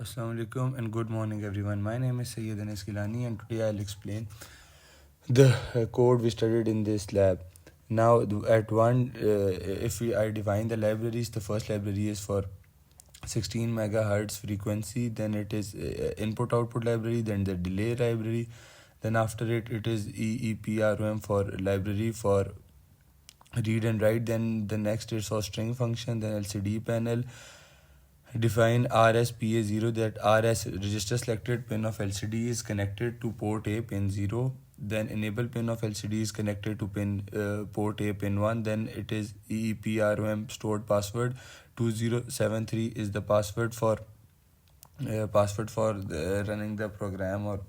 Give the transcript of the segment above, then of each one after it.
Assalamu alaikum and good morning everyone. My name is Sayyid Anas Gilani and today I'll explain the code we studied in this lab. Now at one, if I define the libraries, the first library is for 16 megahertz frequency, then it is input output library, then the delay library, then after it is EEPROM for library for read and write, then the next is for string function, then LCD panel. Define RSPA0 that RS register selected pin of LCD is connected to port A pin 0. Then enable pin of LCD is connected to pin port A pin 1. Then it is EEPROM stored password 2073 is the password for running the program or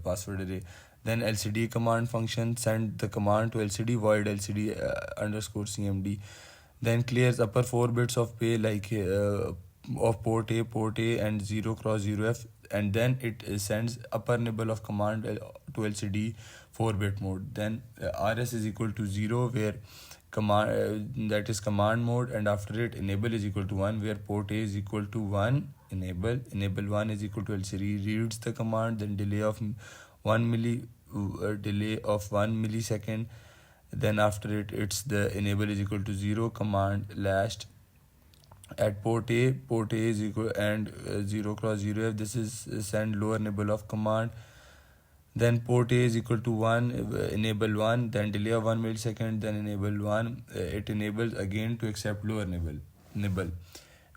password array. Then LCD command function send the command to LCD void LCD underscore CMD. Then clears upper 4 bits of pay like of port A and 0 cross 0F, and then it sends upper nibble of command to LCD 4-bit mode. Then RS is equal to 0 where command that is command mode, and after it enable is equal to 1 where port A is equal to 1 enable 1 is equal to LCD reads the command, then delay of 1 millisecond. Then after it's the enable is equal to 0 command last at port A is equal and 0 cross 0F. This is send lower nibble of command. Then port A is equal to 1 enable 1, then delay of 1 millisecond, then enable 1. It enables again to accept lower nibble.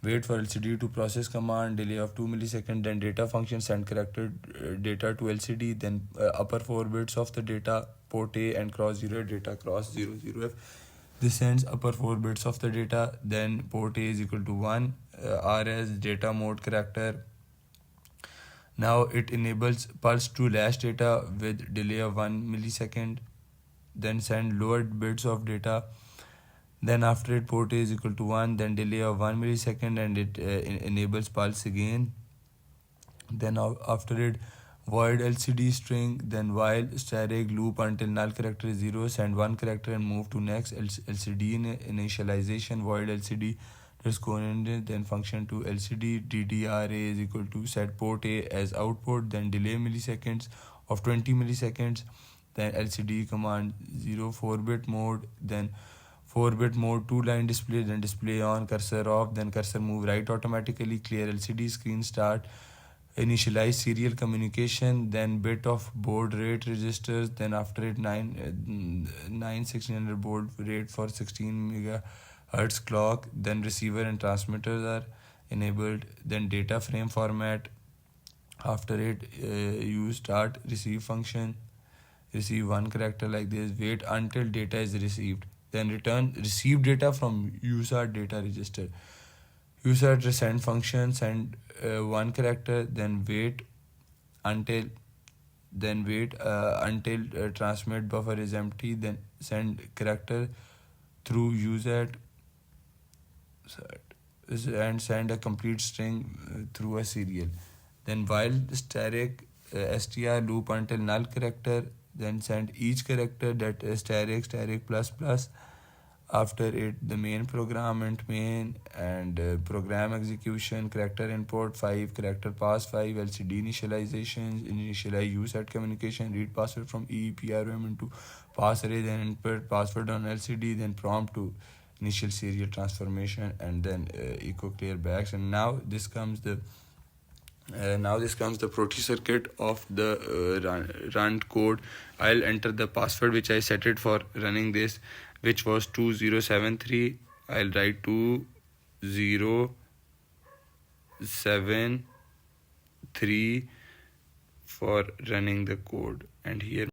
Wait for LCD to process command, delay of 2 millisecond, then data function send character data to LCD, then upper 4 bits of the data port A and cross 0 data cross 00F. This sends upper 4 bits of the data, then port A is equal to 1 RS data mode character. Now it enables pulse to last data with delay of 1 millisecond, then send lowered bits of data. Then after it port A is equal to 1, then delay of 1 millisecond, and it enables pulse again. Then after it void LCD string, then while static loop until null character is 0, send 1 character and move to next LCD initialization void LCD then function to LCD DDRA is equal to set port A as output, then delay milliseconds of 20 milliseconds, then LCD command 0 4-bit mode, then 4-bit mode 2-line display, then display on cursor off, then cursor move right automatically, clear LCD screen start, initialize serial communication, then bit of baud rate registers, then after it 1600 baud rate for 16 megahertz clock, then receiver and transmitters are enabled, then data frame format. After it you start receive function, receive 1 character like this, wait until data is received, then return received data from USART data register. USART send function send 1 character, then wait until transmit buffer is empty, then send character through USART and send a complete string through a serial. Then while static str loop until null character, then send each character that is static plus plus. After it the main program and main and program execution, character input 5, character pass 5, LCD initialization, initialize USART communication, read password from EEPROM into pass array, then input password on LCD, then prompt to initial serial transformation, and then echo clear backs. And now this comes the Proteus circuit of the run code. I'll enter the password which I set it for running this, which was 2073. I'll write 2073 for running the code, and here